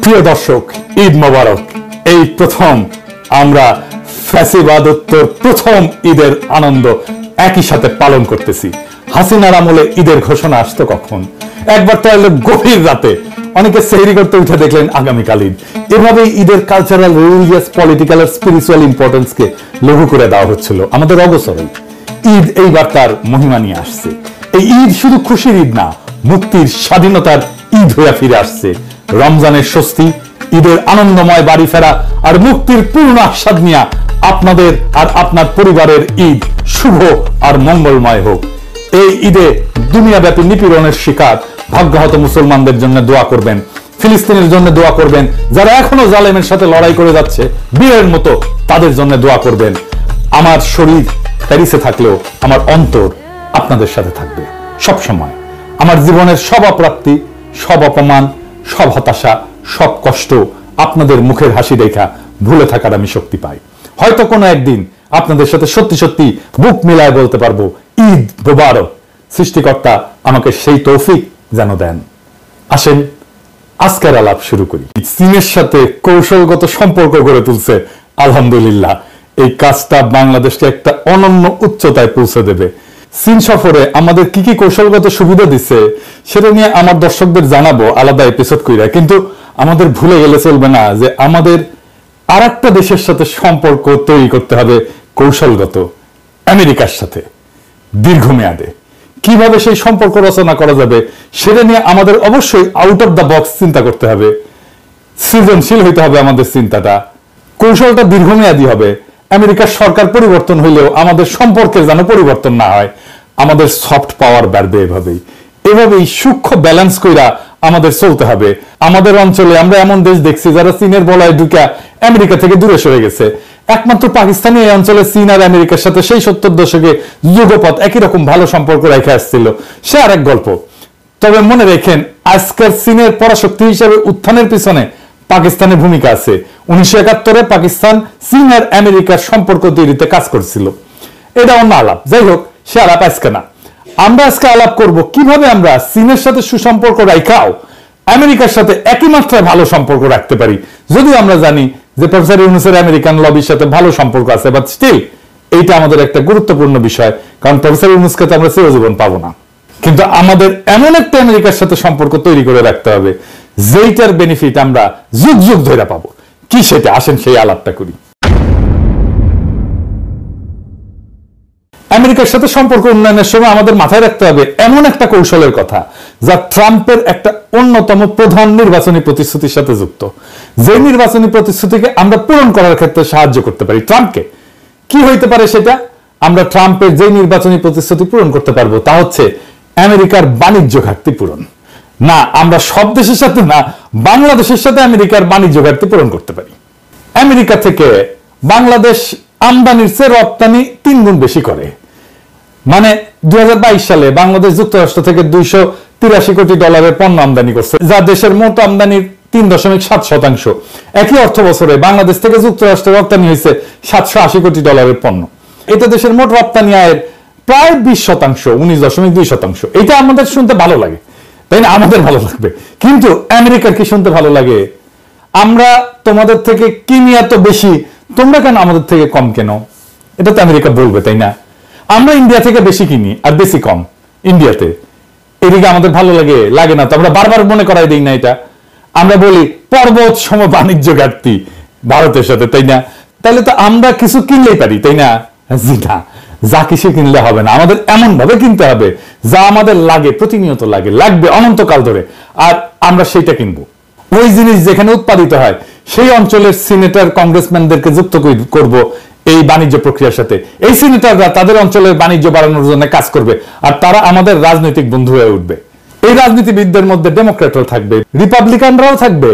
প্রিয় দর্শক, ঈদ মোবারক। এই প্রথম আমরা ফ্যাসিবাদোত্তর প্রথম ঈদের আনন্দ একই সাথে পালন করতেছি। হাসিনার আমলে ঈদের ঘোষণা আসতো কখন? একবার তো এলো গভীর রাতে, অনেকে সেহরি করতে উঠে দেখলেন আগামীকাল ঈদ। এভাবেই ঈদের কালচারাল, রিলিজিয়াস, পলিটিক্যাল আর স্পিরিচুয়াল ইম্পর্টেন্সকে লঘু করে দেওয়া হচ্ছিল আমাদের অগোচরেই। ঈদ এইবার তার মহিমা নিয়ে আসছে। এই ঈদ শুধু খুশির ঈদ না, মুক্তির, স্বাধীনতার ঈদ হয়ে ফিরে আসছে। রমজানের স্বস্তি, ঈদের আনন্দময় বাড়ি ফেরা আর মুক্তির পূর্ণ আস্বাদ নিয়ে আপনাদের আর আপনার পরিবারের ঈদ শুভ আর মঙ্গলময় হোক। এই ঈদে দুনিয়াব্যাপী নিপীড়নের শিকার ভাগ্যহত মুসলমানদের জন্য দোয়া করবেন, ফিলিস্তিনের জন্য দোয়া করবেন, যারা এখনো জালেমের সাথে লড়াই করে যাচ্ছে বীরের মতো, তাদের জন্য দোয়া করবেন। আমার শরীর প্যারিসে থাকলেও আমার অন্তর আপনাদের সাথে থাকবে সব সময়। আমার জীবনের সব অপ্রাপ্তি, সব অপমান, সব হতাশা, সব কষ্ট আপনাদের মুখের হাসি দেখা ভুলে থাকার আমি শক্তি পাই। হয়তো কোনো একদিন আপনাদের সাথে সত্যি সত্যি বুক মিলায় বলতে পারবো ঈদ মোবারক। সৃষ্টিকর্তা আমাকে সেই তৌফিক যেন দেন। আসেন আজকের আলাপ শুরু করি। চীনের সাথে কৌশলগত সম্পর্ক গড়ে তুলছে আলহামদুলিল্লাহ। এই কাজটা বাংলাদেশকে একটা অনন্য উচ্চতায় পৌঁছে দেবে। চীন সফরে আমাদের কি কি কৌশলগত সুবিধা দিচ্ছে সেটা নিয়ে আমার দর্শকদের জানাবো আলাদা এপিসোড কইরা। কিন্তু আমাদের ভুলে গেলে চলবে না যে আমাদের আর একটা দেশের সাথে সম্পর্ক তৈরি করতে হবে কৌশলগত, আমেরিকার সাথে দীর্ঘমেয়াদে। কিভাবে সেই সম্পর্ক রচনা করা যাবে সেটা নিয়ে আমাদের অবশ্যই আউট অফ দ্য বক্স চিন্তা করতে হবে, সৃজনশীল হইতে হবে আমাদের চিন্তাটা। কৌশলটা দীর্ঘমেয়াদী হবে। আমেরিকার সরকার পরিবর্তন হইলেও আমাদের সম্পর্কের যেন পরিবর্তন না হয়। আমাদের সফট পাওয়ার বাড়বে এভাবেই সূক্ষ্ম ব্যালেন্স কইরা আমাদের চলতে হবে। আমাদের অঞ্চলে আমরা এমন দেশ দেখছি যারা চীনের বলয়ে ঢুকা আমেরিকা থেকে দূরে সরে গেছে। একমাত্র পাকিস্তানি এই অঞ্চলে চীন আর আমেরিকার সাথে সেই 70 দশকে যুগপৎ একই রকম ভালো সম্পর্ক রেখে আসছিল, সে আর এক গল্প। তবে মনে রেখেন, আজকের চীনের পরাশক্তি হিসেবে উত্থানের পিছনে পাকিস্তানের ভূমিকা আছে। 1971-এ পাকিস্তান চীন আর আমেরিকার সম্পর্ক তৈরিতে কাজ করছিল। এটা অন্য আলাপ, যাই হোক, সে আলাপ আজকে না। আমরা আজকে আলাপ করব কিভাবে আমরা চীনের সাথে সুসম্পর্ক রাখাও আমেরিকার সাথে একই মাত্রায় ভালো সম্পর্ক রাখতে পারি। যদিও আমরা জানি যে প্রফেসর ইউনূসের আমেরিকান লবির সাথে ভালো সম্পর্ক আছে, বাট স্টিল এইটা আমাদের একটা গুরুত্বপূর্ণ বিষয়, কারণ প্রফেসর ইউনূসকে তো আমরা চিরজীবন পাবো না। কিন্তু আমাদের এমন একটা আমেরিকার সাথে সম্পর্ক তৈরি করে রাখতে হবে যেইটার বেনিফিট আমরা যুগ যুগ ধরে পাবো। কি সেটা? আসেন সেই আলাপটা করি। আমেরিকার সাথে সম্পর্ক উন্নয়নের সময় আমাদের মাথায় রাখতে হবে এমন একটা কৌশলের কথা যা ট্রাম্পের একটা অন্যতম প্রধান নির্বাচনী প্রতিশ্রুতির সাথে যুক্ত। যে নির্বাচনী প্রতিশ্রুতিকে আমরা পূরণ করার ক্ষেত্রে সাহায্য করতে পারি ট্রাম্পকে। কি হইতে পারে সেটা? আমরা ট্রাম্পের যে নির্বাচনী প্রতিশ্রুতি পূরণ করতে পারবো তা হচ্ছে আমেরিকার বাণিজ্য ঘাটতি পূরণ। না, আমরা সব দেশের সাথে না, বাংলাদেশের সাথে আমেরিকার বাণিজ্য ঘাটতি পূরণ করতে পারি। আমেরিকা থেকে বাংলাদেশ আমদানির চেয়ে রপ্তানি 3 গুণ বেশি করে। মানে 2022 সালে বাংলাদেশ যুক্তরাষ্ট্র থেকে $283 কোটি পণ্য আমদানি করছে, যা দেশের মোট আমদানির 3.7%। একই অর্থ বছরে বাংলাদেশ থেকে যুক্তরাষ্ট্রে রপ্তানি হয়েছে $780 কোটি পণ্য। এটা দেশের মোট রপ্তানি আয়ের প্রায় 20%, 19.2%। এটা আমাদের শুনতে ভালো লাগে, তাই না? আমাদের ভালো লাগবে। কিন্তু আমেরিকার কি শুনতে ভালো লাগে? আমরা তোমাদের থেকে কিনি এত বেশি, তোমরা কেন আমাদের থেকে কম কেন? এটা তো আমেরিকা বলবে, তাই না? আমরা ইন্ডিয়া থেকে বেশি কিনি আর বেশি কম ইন্ডিয়াতে। এদিকে আমাদের ভালো লাগে না তো আমরা বারবার মনে করাই দিই না এটা। আমরা বলি পর্বত সম বাণিজ্য ঘাটতি ভারতের সাথে, তাই না? তাহলে তো আমরা কিছু কিনলেই পারি, তাই না? জি না, যা কিছু কিনলে হবে না, আমাদের এমন ভাবে কিনতে হবে যা আমাদের লাগে, প্রতিনিয়ত লাগবে অনন্তকাল ধরে, আর আমরা সেইটা কিনবো। ওই জিনিস যেখানে উৎপাদিত হয় সেই অঞ্চলের সিনেটর কংগ্রেসম্যানদেরকে যুক্ত করব এই বাণিজ্য প্রক্রিয়ার সাথে। এই সিনেটররা তাদের অঞ্চলের বাণিজ্য বাড়ানোর জন্য কাজ করবে, আর তারা আমাদের রাজনৈতিক বন্ধু হয়ে উঠবে। এই রাজনীতিবিদদের মধ্যে ডেমোক্রেটরাও থাকবে, রিপাবলিকানরাও থাকবে।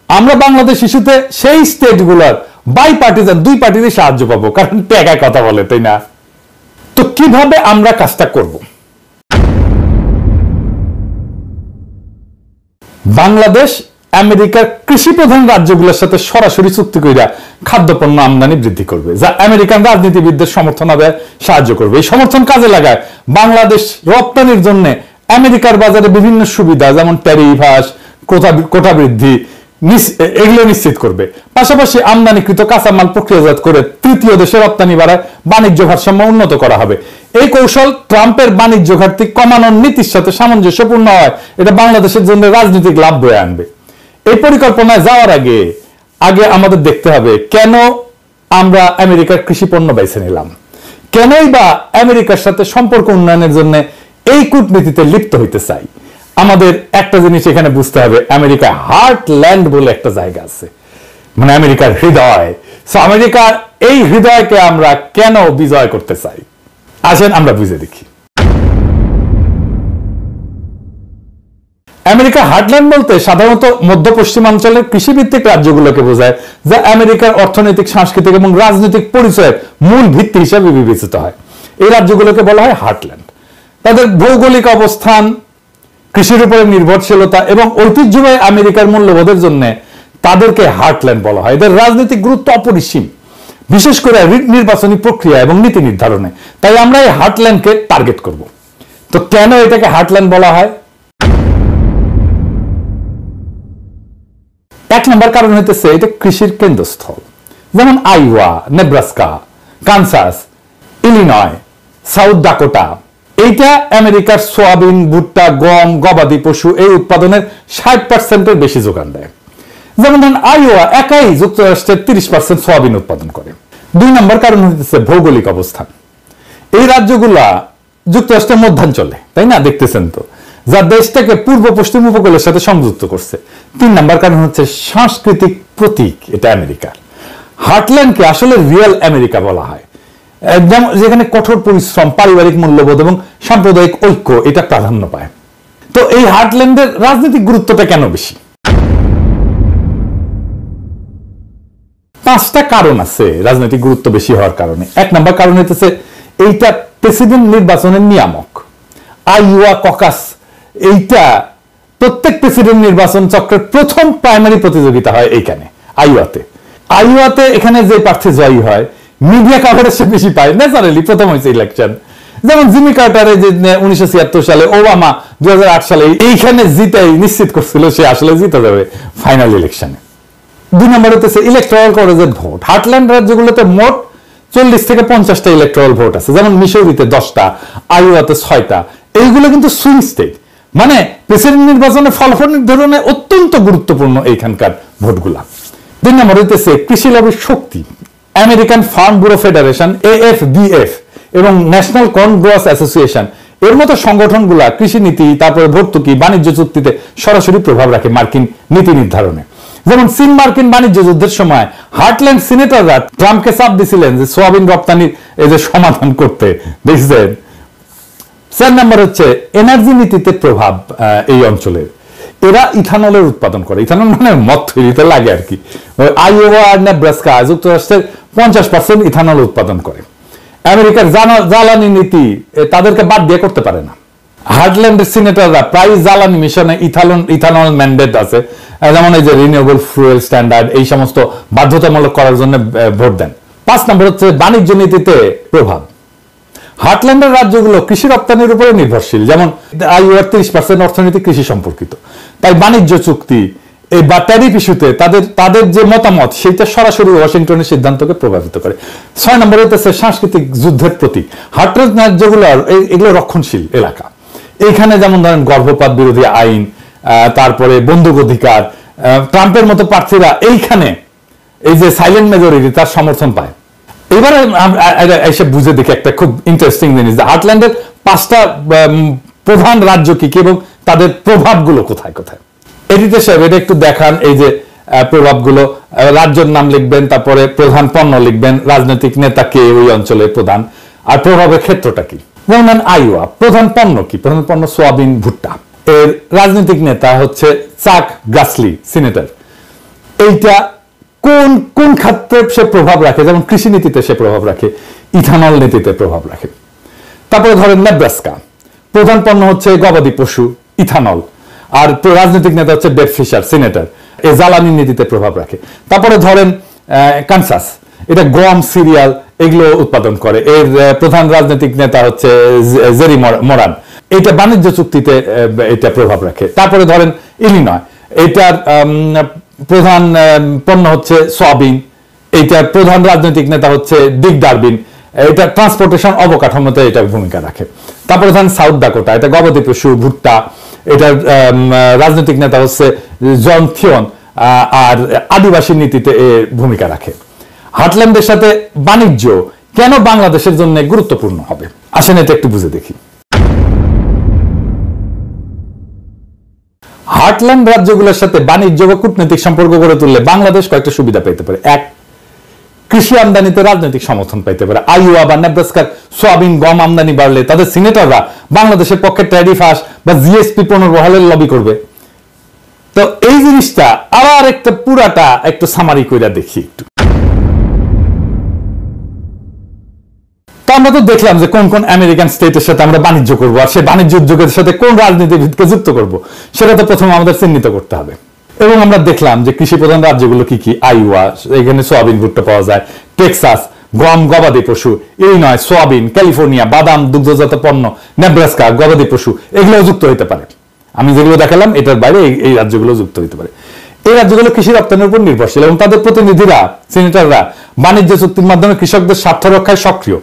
আমরা বাংলাদেশ ইস্যুতে সেই স্টেটগুলোর বাই পার্টিজান, 2 পার্টিরই সাহায্য পাবো, কারণ টাকায় কথা বলে, তাই না? তো কিভাবে আমরা কাজটা করব? বাংলাদেশ আমেরিকার কৃষি প্রধান রাজ্যগুলোর সাথে সরাসরি চুক্তি কইরা খাদ্যপণ্য আমদানি বৃদ্ধি করবে, যা আমেরিকান রাজনীতিবিদদের সমর্থন হবে, সাহায্য করবে। এই সমর্থন কাজে লাগায় বাংলাদেশ রপ্তানির জন্য আমেরিকার বাজারে বিভিন্ন সুবিধা, যেমন ট্যারিফ হ্রাস, কোটা বৃদ্ধি, এগুলো নিশ্চিত করবে। পাশাপাশি আমদানিকৃত কাঁচামাল প্রক্রিয়াজাত করে তৃতীয় দেশে রপ্তানি বাড়ায় বাণিজ্য ভারসাম্য উন্নত করা হবে। এই কৌশল ট্রাম্পের বাণিজ্য ঘাটতি কমানোর নীতির সাথে সামঞ্জস্যপূর্ণ হয়, এটা বাংলাদেশের জন্য রাজনৈতিক লাভ বয়ে আনবে। এই পরিকল্পনায় যাওয়ার আগে আমাদের দেখতে হবে কেন আমরা আমেরিকার কৃষি পণ্য বেছে নিলাম, কেনই বা আমেরিকার সাথে সম্পর্ক উন্নয়নের জন্য এই কূটনীতিতে লিপ্ত হইতে চাই। আমাদের একটা জিনিস এখানে বুঝতে হবে, আমেরিকা হার্টল্যান্ড বলে একটা জায়গা আছে, মানে আমেরিকার হৃদয়। আমেরিকার এই হৃদয়কে আমরা কেন বিজয় করতে চাই, আসেন আমরা বুঝে দেখি। আমেরিকা হার্টল্যান্ড বলতে সাধারণত মধ্য পশ্চিমাঞ্চলের কৃষিভিত্তিক রাজ্যগুলোকে বোঝায়, যা আমেরিকার অর্থনৈতিক, সাংস্কৃতিক এবং রাজনৈতিক পরিচয়ের মূল ভিত্তি হিসেবে বিবেচিত হয়। এই রাজ্যগুলোকে বলা হয় হার্টল্যান্ড। তাদের ভৌগোলিক অবস্থান, কৃষির উপরে নির্ভরশীলতা এবং ঐতিহ্যবাহী আমেরিকার মূল্যবোধের জন্য তাদেরকে হার্টল্যান্ড বলা হয়। এদের রাজনৈতিক গুরুত্ব অপরিসীম, বিশেষ করে নির্বাচনী প্রক্রিয়া এবং নীতি নির্ধারণে। তাই আমরা এই হার্টল্যান্ডকে টার্গেট করব। তো কেন এটাকে হার্টল্যান্ড বলা হয়? এক নম্বর কারণ হইতেছে এটা কৃষির কেন্দ্রস্থল। যেমন আইওয়া, Nebraska, Kansas, Illinois, south Dakota, এইটা আমেরিকার সোয়াবিন, ভুট্টা, গম, গবাদি পশু এই উৎপাদনের 60% বেশি যোগান দেয়। যেমন ধরেন আইওয়া একাই যুক্তরাষ্ট্রের 30% সোয়াবিন উৎপাদন করে। 2 নম্বর কারণ হচ্ছে ভৌগোলিক অবস্থান। এই রাজ্যগুলা যুক্তরাষ্ট্রের মধ্যাঞ্চলে, তাই না, দেখতেছেন তো, যা দেশটাকে পূর্ব পশ্চিম উপকূলের সাথে সংযুক্ত করছে। 3 নম্বর কারণ হচ্ছে সাংস্কৃতিক প্রতীক, এটা আমেরিকার। হার্টল্যান্ডকে আসলে রিয়েল আমেরিকা বলা হয়, যেখানে কঠোর পরিশ্রম, পারিবারিক মূল্যবোধ এবং সাম্প্রদায়িক ঐক্য এটা প্রাধান্য পায়। তো এই হার্টল্যান্ডের রাজনৈতিক গুরুত্বটা কেন বেশি? 5টা কারণ আছে রাজনৈতিক গুরুত্ব বেশি হওয়ার কারণে। 1 নম্বর কারণ হচ্ছে এইটা প্রেসিডেন্ট নির্বাচনের নিয়ামক। আইওয়া ককাস এইটা প্রত্যেক প্রেসিডেন্ট নির্বাচন চক্রের প্রথম প্রাইমারি প্রতিযোগিতা হয় এইখানে আইওয়াতে। এখানে যে প্রার্থী জয়ী হয় মিডিয়া কভারেজ সে বেশি পায়, ন্যাচারালি প্রথম হয়েছে ইলেকশন। যেমন জিমি কার্টারে যে 1976 সালে, ওবামা 2008 সালে এইখানে জিতাই নিশ্চিত করছিল সে আসলে জিতে যাবে ফাইনাল ইলেকশনে। 2 নম্বর হচ্ছে ইলেকট্রাল কলেজের ভোট। হার্টল্যান্ড রাজ্যগুলোতে মোট 40 থেকে 50টা ইলেকট্রাল ভোট আছে, যেমন মিসৌরিতে 10টা, আইওয়াতে 6টা। এইগুলো কিন্তু সুইং স্টেট, মানে প্রেসিডেন্ট নির্বাচনে ফলাফল নির্ধারণে অত্যন্ত গুরুত্বপূর্ণ এইখানকার ভোটগুলা। 2 নম্বর হইতেছে কৃষি লবির শক্তি। American Farm Bureau Federation, AFBF এবং ন্যাশনাল কর্ন গ্রোয়ার্স অ্যাসোসিয়েশন এর মতো সংগঠনগুলা কৃষি নীতি, তারপরে ভর্তুকি, বাণিজ্য চুক্তিতে সরাসরি প্রভাব রাখে মার্কিন নীতি নির্ধারণে। যেমন চীন মার্কিন বাণিজ্য যুদ্ধের সময় হার্টল্যান্ড সিনেটররা ট্রাম্পকে চাপ দিছিলেন যে সোয়াবিন রপ্তানির এই যে সমাধান করতে, দেখছেন। 4 নম্বর হচ্ছে এনার্জি নীতিতে প্রভাব এই অঞ্চলের। এরা ইথানলের উৎপাদন করে, ইথানল মানে মদ তৈরিতে লাগে আর কি। আইওয়া আর নেব্রাস্কা যুক্তরাষ্ট্রের 50% ইথানল উৎপাদন করে। আমেরিকার জ্বালানি নীতি তাদেরকে বাদ দিয়ে করতে পারে না। হার্টল্যান্ডের সিনেটররা প্রায় জ্বালানি মিশনে ইথানল ম্যান্ডেট আছে, যেমন এই যে রিনিউয়েবল ফুয়েল স্ট্যান্ডার্ড, এই সমস্ত বাধ্যতামূলক করার জন্য ভোট দেন। 5 নম্বর হচ্ছে বাণিজ্য নীতিতে প্রভাব। হার্টল্যান্ডের রাজ্যগুলো কৃষি রপ্তানির উপরে নির্ভরশীল, যেমন আইওয়ার 30% অর্থনীতি কৃষি সম্পর্কিত। তাই বাণিজ্য চুক্তি বা ট্যারিফ ইস্যুতে তাদের যে মতামত সেটা সরাসরি ওয়াশিংটনের সিদ্ধান্তকে প্রভাবিত করে। 6 নম্বর হচ্ছে সাংস্কৃতিক যুদ্ধের প্রতীক। হার্টল্যান্ড রাজ্যগুলো এগুলো রক্ষণশীল এলাকা। এইখানে যেমন ধরেন গর্ভপাত বিরোধী আইন, তারপরে বন্দুক অধিকার, ট্রাম্পের মতো প্রার্থীরা এইখানে এই যে সাইলেন্ট মেজরিটি তার সমর্থন পায়। এবারে এসে বুঝে দেখি একটা খুব ইন্টারেস্টিং জিনিস, হার্টল্যান্ডের 5টা প্রধান রাজ্য কি এবং তাদের প্রভাবগুলো কোথায় কোথায়। এডিটর সাহেব এটা একটু দেখান, এই যে প্রভাবগুলো। রাজ্যের নাম লিখবেন, তারপরে প্রধান পণ্য লিখবেন, রাজনৈতিক নেতা কে ওই অঞ্চলের প্রধান, আর প্রভাবের ক্ষেত্রটা কি। যেমন আইওয়া, প্রধান পণ্য কি? প্রধান পণ্য সোয়াবিন, ভুট্টা। এর রাজনৈতিক নেতা হচ্ছে চাক গ্রাসলি, সিনেটর। এইটা কোন কোন ক্ষেত্রে সে প্রভাব রাখে? যেমন কৃষি নীতিতে সে প্রভাব রাখে, ইথানল নীতিতে প্রভাব রাখে। তারপরে ধরেন নেব্রাস্কা, প্রধান পণ্য হচ্ছে গবাদি পশু, ইথানল। আর রাজনৈতিক নেতা হচ্ছে ডেভ ফিশার, সিনেটর, এই জ্বালানি নীতিতে প্রভাব রাখে। তারপরে ধরেন কানসাস, এটা গম, সিরিয়াল এগুলো উৎপাদন করে। এর প্রধান রাজনৈতিক নেতা হচ্ছে জেরি মোরান, এটা বাণিজ্য চুক্তিতে এটা প্রভাব রাখে। তারপরে ধরেন ইলিনয়, এটার প্রধান পণ্য হচ্ছে সয়াবিন, এইটার প্রধান রাজনৈতিক নেতা হচ্ছে ডিক ডারবিন, এটা ট্রান্সপোর্টেশন অবকাঠামোতে এটা ভূমিকা রাখে। তারপরে ধরেন সাউথ ডাকোটা, এটা গবাদি পশু, ভুট্টা, এটার রাজনৈতিক নেতা হচ্ছে জন থিয়ন, আর আদিবাসী নীতিতে ভূমিকা রাখে। হার্টল্যান্ডের সাথে বাণিজ্য কেন বাংলাদেশের জন্য গুরুত্বপূর্ণ হবে, আসেন এটা একটু বুঝে দেখি। হার্টল্যান্ড রাজ্যগুলোর সাথে বাণিজ্য বা কূটনৈতিক সম্পর্ক গড়ে তুললে বাংলাদেশ কয়েকটা সুবিধা পেতে পারে। এক, কৃষি আমদানিতে রাজনৈতিক সমর্থন পাইতে পারে। আইওয়া বা নেব্রাস্কার সয়াবিন, গম আমদানি বাড়লে তাদের সিনেটররা বাংলাদেশের পক্ষে ট্যারিফ হ্রাস বা জিএসপি পুনর্বহালের লবি করবে। তো এই জিনিসটা আবার একটা পুরাটা একটু সামারি কইরা দেখি একটু। তো আমরা তো দেখলাম যে কোন কোন আমেরিকান স্টেটের সাথে আমরা বাণিজ্য করবো, আর সেই বাণিজ্য উদ্যোগের সাথে কোন রাজনীতিবিদকে যুক্ত করব, সেটা তো প্রথমে আমাদের চিহ্নিত করতে হবে। এবং আমরা দেখলাম যে কৃষি প্রধান রাজ্যগুলো কি কি। আইওয়া, এখানে সোয়াবিন, ভুট্টা পাওয়া যায়। টেক্সাস, গম, গবাদি পশু। Illinois, soybean. ক্যালিফোর্নিয়া, বাদাম, দুগ্ধজাত পণ্য। নেব্রাস্কা, গবাদি পশু। এগুলো যুক্ত হতে পারে। আমি যেগুলো দেখালাম এটার বাইরে এই রাজ্যগুলো যুক্ত হতে পারে। এই রাজ্যগুলো কৃষি রপ্তানির উপর নির্ভরশীল এবং তাদের প্রতিনিধিরা, সিনেটররা বাণিজ্য চুক্তির মাধ্যমে কৃষকদের স্বার্থ রক্ষায় সক্রিয়।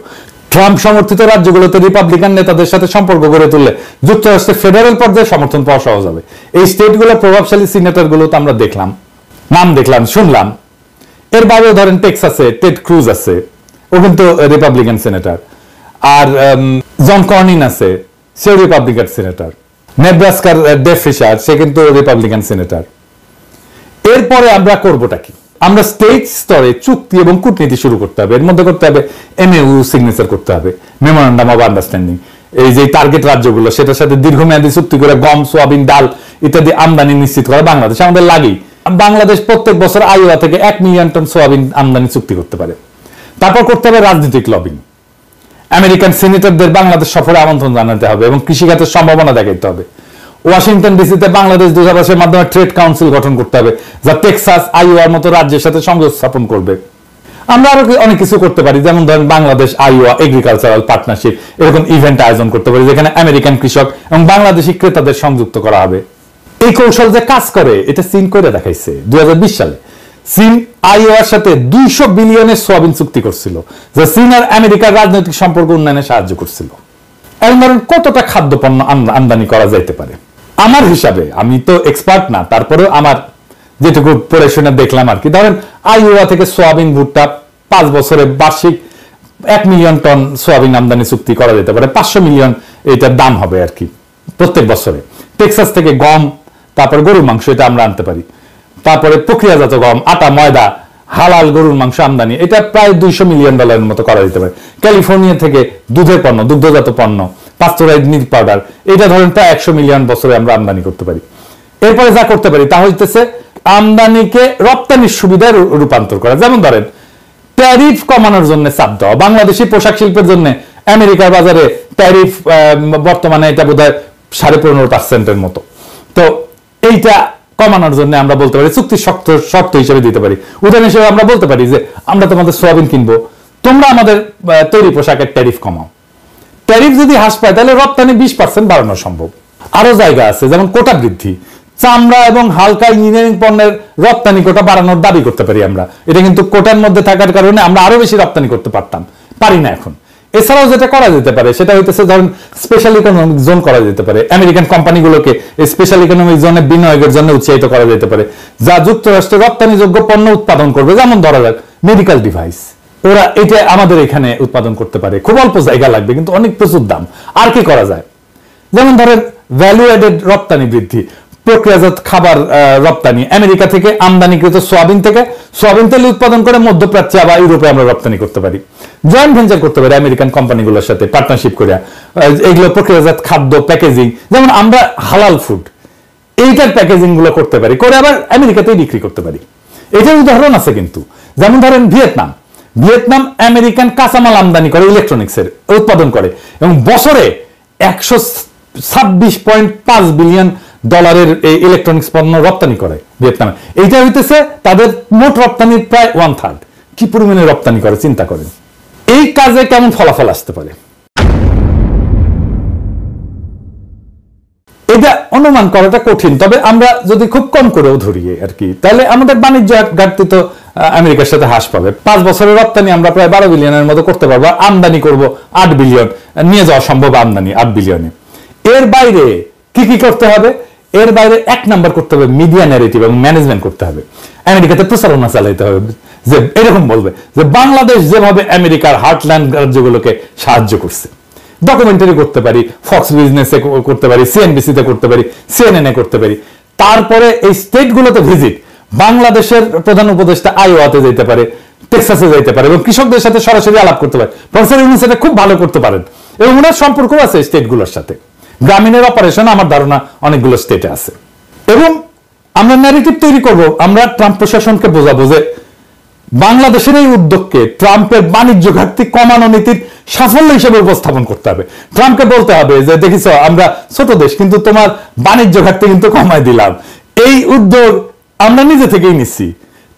ট্রাম্প সমর্থিত রাজ্যগুলোতে রিপাবলিকান নেতাদের সাথে সম্পর্ক গড়ে তুললে যুক্তরাষ্ট্রের ফেডারেল পর্যায়ে সমর্থন পাওয়া সহজ হবে। এই স্টেটগুলো প্রভাবশালী সিনেটরগুলো তো আমরা দেখলাম, নাম দেখলাম, শুনলাম। এর বাইরেও ধরেন টেক্সাসে টেড ক্রুজ আছে, ও কিন্তু রিপাবলিকান সিনেটর। আর জন কর্নিন আছে, সে রিপাবলিকান সিনেটর। নেব্রাস্কার ডেভ ফিশার, সে কিন্তু রিপাবলিকান সিনেটর। এরপরে আমরা করবোটা কি? আমরা স্টেট স্তরে চুক্তি এবং কূটনীতি শুরু করতে হবে। এর মধ্যে করতে হবে এমএউ সিগনেচার করতে হবে, মেমোরান্ডাম অফ আন্ডারস্ট্যান্ডিং। এই যে টার্গেট রাজ্যগুলো, সেটার সাথে দীর্ঘমেয়াদী চুক্তি করে গম, সোয়াবিন, ডাল ইত্যাদি আমদানি নিশ্চিত করা বাংলাদেশ আমাদের লাগেই। বাংলাদেশ প্রত্যেক বছর আইওয়া থেকে 1 মিলিয়ন টন সোয়াবিন আমদানি চুক্তি করতে পারে। তারপর করতে হবে রাজনৈতিক লবিং। আমেরিকান সিনেটরদের বাংলাদেশ সফরে আমন্ত্রণ জানাতে হবে এবং কৃষিখাতের সম্ভাবনা দেখাইতে হবে। ওয়াশিংটন ডিসিতে বাংলাদেশ দূতাবাসের মাধ্যমে ট্রেড কাউন্সিল গঠন করতে হবে, যা টেক্সাস, আইওয়ার মতো রাজ্যের সাথে সংযোগ স্থাপন করবে। আমরা আরো অনেক কিছু করতে পারি, যেমন ধরেন বাংলাদেশ আইওয়া এগ্রিকালচারাল পার্টনারশিপ, এরকম ইভেন্ট আয়োজন করতে পারি যেখানে আমেরিকান কৃষক এবং বাংলাদেশি ক্রেতাদের সংযুক্ত করা হবে। এই কৌশল যে কাজ করে এটা চীন করে দেখাইছে 2020 সালে। চীন আইওয়ার সাথে 200 বিলিয়নের সোয়াবিন চুক্তি করছিল, যা চীন আর আমেরিকার রাজনৈতিক সম্পর্ক উন্নয়নে সাহায্য করছিল। এমন ধরেন কতটা খাদ্যপণ্য আমদানি করা যাইতে পারে? আমার হিসাবে, আমি তো এক্সপার্ট না, তারপরেও আমার যেটুকু পড়ে শুনে দেখলাম আর কি, ধরেন আইওয়া থেকে সোয়াবিন, ভুট্টা 5 বছরে বার্ষিক 1 মিলিয়ন টন সোয়াবিন আমদানি চুক্তি করা যেতে পারে। 500 মিলিয়ন এটার দাম হবে আর কি প্রত্যেক বছরে। টেক্সাস থেকে গম, তারপর গরুর মাংস, এটা আমরা আনতে পারি। তারপরে প্রক্রিয়াজাত গম, আটা, ময়দা, হালাল গরুর মাংস আমদানি, এটা প্রায় $200 মিলিয়ন মতো করা যেতে পারে। ক্যালিফোর্নিয়া থেকে দুধের পণ্য, দুগ্ধজাত পণ্য, পাস্তুরাইজড মিল্ক পাউডার, এটা ধরেন প্রায় 100 মিলিয়ন বছরে আমরা আমদানি করতে পারি। এরপরে যা করতে পারি তা হইতেছে আমদানিকে রপ্তানির সুবিধায় রূপান্তর করা। যেমন ধরেন ট্যারিফ কমানোর জন্য চাপ দেওয়া। বাংলাদেশি পোশাক শিল্পের জন্য আমেরিকার বাজারে ট্যারিফ বর্তমানে এটা বোধহয় 15.5% মতো। তো এইটা কমানোর জন্য আমরা বলতে পারি, চুক্তির শর্ত হিসেবে দিতে পারি। উদাহরণ হিসেবে আমরা বলতে পারি যে আমরা তোমাদের সোয়াবিন কিনবো, তোমরা আমাদের তৈরি পোশাকের ট্যারিফ কমাও। ট্যারিফ যদি হ্রাস পায় তাহলে রপ্তানি 20% বাড়ানো সম্ভব। আরো জায়গা আছে, যেমন কোটা বৃদ্ধি। চামড়া এবং হালকা ইঞ্জিনিয়ারিং পণ্যের রপ্তানি কোটা বাড়ানোর দাবি করতে পারি আমরা। এটা কিন্তু কোটার মধ্যে থাকার কারণে আমরা আরো বেশি রপ্তানি করতে পারতাম, পারি না এখন। এছাড়াও যেটা করা যেতে পারে সেটা হইতেছে ধরেন স্পেশাল ইকোনমিক জোন করা যেতে পারে। আমেরিকান কোম্পানিগুলোকে স্পেশাল ইকোনমিক জোনে বিনিয়োগের জন্য উৎসাহিত করা যেতে পারে, যা যুক্তরাষ্ট্রে রপ্তানিযোগ্য পণ্য উৎপাদন করবে। যেমন ধরা যাক মেডিকেল ডিভাইস, ওরা এটা আমাদের এখানে উৎপাদন করতে পারে, খুব অল্প জায়গা লাগবে কিন্তু অনেক প্রচুর দাম। আর কি করা যায়? যেমন ধরেন ভ্যালু এডেড রপ্তানি বৃদ্ধি, প্রক্রিয়াজাত খাবার রপ্তানি। আমেরিকা থেকে আমদানিকৃত সোয়াবিন থেকে সোয়াবিন তেল উৎপাদন করে মধ্যপ্রাচ্যে বা ইউরোপে আমরা রপ্তানি করতে পারি। জয়েন্ট ভেঞ্চার করতে পারি আমেরিকান কোম্পানিগুলোর সাথে পার্টনারশিপ করে, এগুলো প্রক্রিয়াজাত খাদ্য প্যাকেজিং, যেমন আমরা হালাল ফুড, এইটার প্যাকেজিং গুলো করতে পারি, করে আবার আমেরিকাতেই বিক্রি করতে পারি। এটার উদাহরণ আছে কিন্তু। যেমন ধরেন ভিয়েতনাম আমেরিকান কাঁচামাল আমদানি করে, ইলেকট্রনিক্সের উৎপাদন করে এবং বছরে $126.5 বিলিয়ন এই ইলেকট্রনিক্স পণ্য রপ্তানি করে ভিয়েতনামে। এইটা হইতেছে তাদের মোট রপ্তানির প্রায় 1/3। কি পরিমাণে রপ্তানি করে চিন্তা করেন। এই কাজে কেমন ফলাফল আসতে পারে? এটা অনুমান করাটা কঠিন, তবে আমরা যদি খুব কম করেও ধরি আর কি, তাহলে আমাদের বাণিজ্য ঘাটতি তো আমেরিকার সাথে হ্রাস পাবে। 5 বছরের রপ্তানি আমরা প্রায় 12 বিলিয়নের মতো করতে পারবো, আমদানি করব 8 বিলিয়ন, নিয়ে যাওয়া সম্ভব আমদানি 8 বিলিয়নে। এর বাইরে কি কি করতে হবে? এর বাইরে 1 নাম্বার করতে হবে মিডিয়া ন্যারেটিভ এবং ম্যানেজমেন্ট করতে হবে। আমেরিকাতে প্রচারণা চালাইতে হবে যে এরকম বলবে যে বাংলাদেশ যেভাবে আমেরিকার হার্টল্যান্ড রাজ্যগুলোকে সাহায্য করছে। ডকুমেন্টারি করতে পারি, ফক্স বিজনেসে করতে পারি, সিএনবিসিতে করতে পারি, সিএনএন এ করতে পারি। তারপরে এই স্টেটগুলোতে ভিজিট, বাংলাদেশের প্রধান উপদেষ্টা আইওয়াতে যেতে পারে, টেক্সাসে যেতে পারে এবং কৃষকদের সাথে সরাসরি আলাপ করতে পারে। প্রফেসর ইউনূস এটা খুব ভালো করতে পারেন এবং ওনার সম্পর্ক আছে স্টেটগুলোর সাথে। গ্রামীণের অপারেশন আমার ধারণা অনেকগুলো স্টেটে আছে। এবং আমরা ন্যারেটিভ তৈরি করব, আমরা ট্রাম্প প্রশাসনকে বোঝাবো যে বাংলাদেশের এই উদ্যোগকে ট্রাম্পের বাণিজ্য ঘাটতি কমানো নীতির সাফল্য হিসেবে উপস্থাপন করতে হবে। ট্রাম্পকে বলতে হবে যে দেখিস আমরা ছোট দেশ কিন্তু তোমার বাণিজ্য ঘাটতি কিন্তু কমায় দিলাম, এই উদ্যোগ আমরা নিজে থেকেই নিচ্ছি।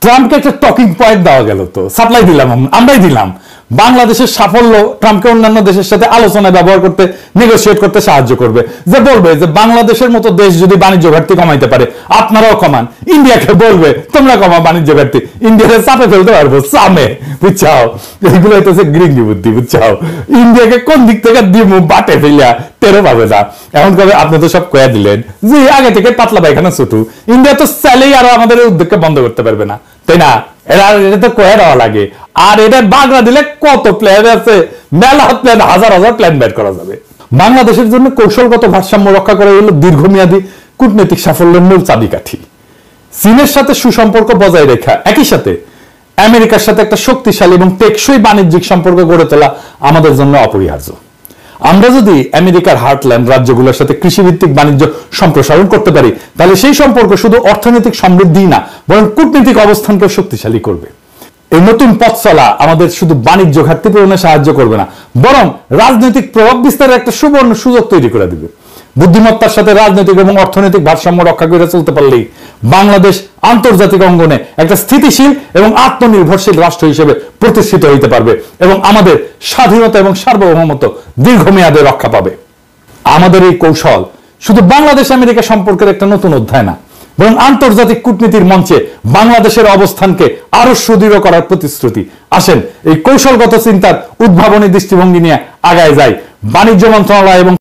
ট্রাম্পকে একটা টকিং পয়েন্ট দেওয়া গেল, তো সাপ্লাই দিলাম, আমরাই দিলাম। বাংলাদেশের সাফল্য ট্রাম্পকে অন্যান্য দেশের সাথে আলোচনায় ব্যবহার করতে, নেগোসিয়েট করতে সাহায্য করবে, যে বলবে যে বাংলাদেশের মতো দেশ যদি বাণিজ্য ঘাটতি কমাইতে পারে আপনারাও কমান। ইন্ডিয়াকে বলবে তোমরা কমা বাণিজ্য ঘাটতি, ইন্ডিয়াকে চাপে ফেলতে পারবো চামে, বুঝছাও? এগুলো হইতেছে গ্রিঙ্গি বুদ্ধি, বুঝছাও? ইন্ডিয়াকে কোন দিক থেকে দিমু বাটে ফেলিয়া টেরো পাবে না। এখন কবে আপনি তো সব কয়া দিলেন যে আগে থেকে পাতলা পায়খানা ছুটু, ইন্ডিয়া তো চাইলেই আরো আমাদের উদ্যোগকে বন্ধ করতে পারবে না, তাই না? এটা তো কয়ে দেওয়া লাগে। আর এটা বাগড়া দিলে কত প্ল্যান আছে, মেলা প্ল্যান, হাজার হাজার প্ল্যান বের করা যাবে। বাংলাদেশের জন্য কৌশলগত ভারসাম্য রক্ষা করা হলো দীর্ঘমেয়াদী কূটনৈতিক সাফল্যের মূল চাবিকাঠি। চীনের সাথে সুসম্পর্ক বজায় রেখা, একই সাথে আমেরিকার সাথে একটা শক্তিশালী এবং টেকসই বাণিজ্যিক সম্পর্ক গড়ে তোলা আমাদের জন্য অপরিহার্য। আমরা যদি আমেরিকার হার্টল্যান্ড রাজ্যগুলোর সাথে কৃষিভিত্তিক বাণিজ্য সম্প্রসারণ করতে পারি, তাহলে সেই সম্পর্ক শুধু অর্থনৈতিক সমৃদ্ধি না, বরং কূটনৈতিক অবস্থানকে শক্তিশালী করবে। এই নতুন পথ চলা আমাদের শুধু বাণিজ্য ঘাটতি পূরণে সাহায্য করবে না, বরং রাজনৈতিক প্রভাব বিস্তারের একটা সুবর্ণ সুযোগ তৈরি করে দিবে। বুদ্ধিমত্তার সাথে রাজনৈতিক এবং অর্থনৈতিক ভারসাম্য রক্ষা করে চলতে পারলেই বাংলাদেশ আন্তর্জাতিক অঙ্গনে একটা স্থিতিশীল এবং আত্মনির্ভরশীল রাষ্ট্র হিসেবে প্রতিষ্ঠিত হইতে পারবে এবং আমাদের স্বাধীনতা এবং সার্বভৌমত্ব দীর্ঘমেয়াদে রক্ষা পাবে। আমাদের এই কৌশল শুধু বাংলাদেশ আমেরিকা সম্পর্কের একটা নতুন অধ্যায় না, বরং আন্তর্জাতিক কূটনীতির মঞ্চে বাংলাদেশের অবস্থানকে আরো সুদৃঢ় করার প্রতিশ্রুতি। আসেন এই কৌশলগত চিন্তার উদ্ভাবনী দৃষ্টিভঙ্গি নিয়ে আগায় যাই। বাণিজ্য মন্ত্রণালয় এবং